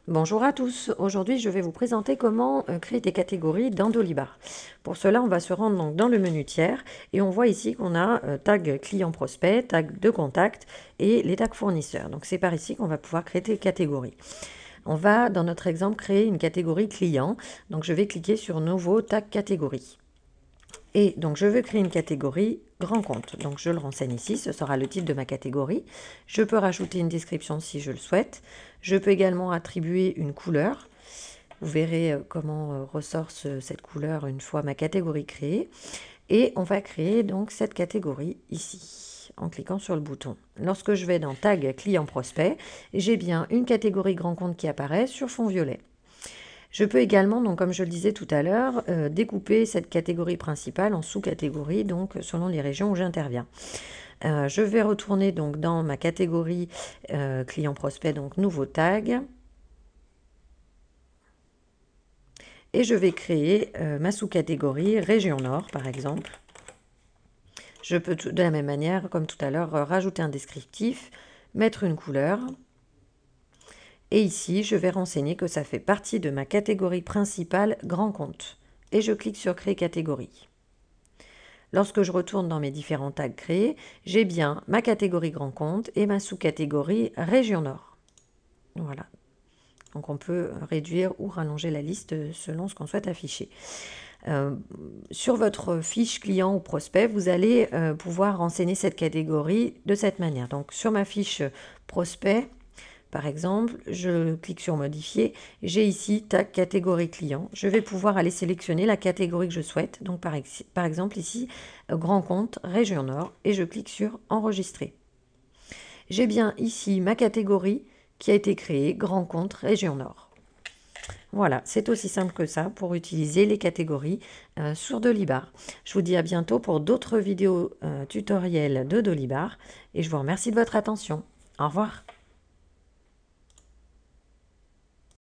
Bonjour à tous, aujourd'hui je vais vous présenter comment créer des catégories dans Dolibar. Pour cela on va se rendre donc dans le menu tiers et on voit ici qu'on a tag client prospect, tag de contact et les tags fournisseurs. Donc c'est par ici qu'on va pouvoir créer des catégories. On va dans notre exemple créer une catégorie client, donc je vais cliquer sur nouveau tag catégorie. Et donc je veux créer une catégorie grand compte, donc je le renseigne ici, ce sera le titre de ma catégorie. Je peux rajouter une description si je le souhaite. Je peux également attribuer une couleur. Vous verrez comment ressort cette couleur une fois ma catégorie créée. Et on va créer donc cette catégorie ici, en cliquant sur le bouton. Lorsque je vais dans Tag client prospect, j'ai bien une catégorie grand compte qui apparaît sur fond violet. Je peux également, donc comme je le disais tout à l'heure, découper cette catégorie principale en sous-catégories, donc selon les régions où j'interviens. Je vais retourner donc dans ma catégorie client prospect, donc nouveau tag. Et je vais créer ma sous-catégorie région nord, par exemple. Je peux de la même manière, comme tout à l'heure, rajouter un descriptif, mettre une couleur. Et ici, je vais renseigner que ça fait partie de ma catégorie principale grand compte. Et je clique sur Créer catégorie. Lorsque je retourne dans mes différents tags créés, j'ai bien ma catégorie grand compte et ma sous-catégorie région nord. Voilà. Donc on peut réduire ou rallonger la liste selon ce qu'on souhaite afficher. Sur votre fiche client ou prospect, vous allez pouvoir renseigner cette catégorie de cette manière. Donc sur ma fiche prospect, par exemple, je clique sur modifier, j'ai ici tag catégorie client. Je vais pouvoir aller sélectionner la catégorie que je souhaite. Donc par exemple ici, grand compte, région nord, et je clique sur enregistrer. J'ai bien ici ma catégorie qui a été créée, grand compte, région nord. Voilà, c'est aussi simple que ça pour utiliser les catégories sur Dolibar. Je vous dis à bientôt pour d'autres vidéos tutoriels de Dolibar et je vous remercie de votre attention. Au revoir.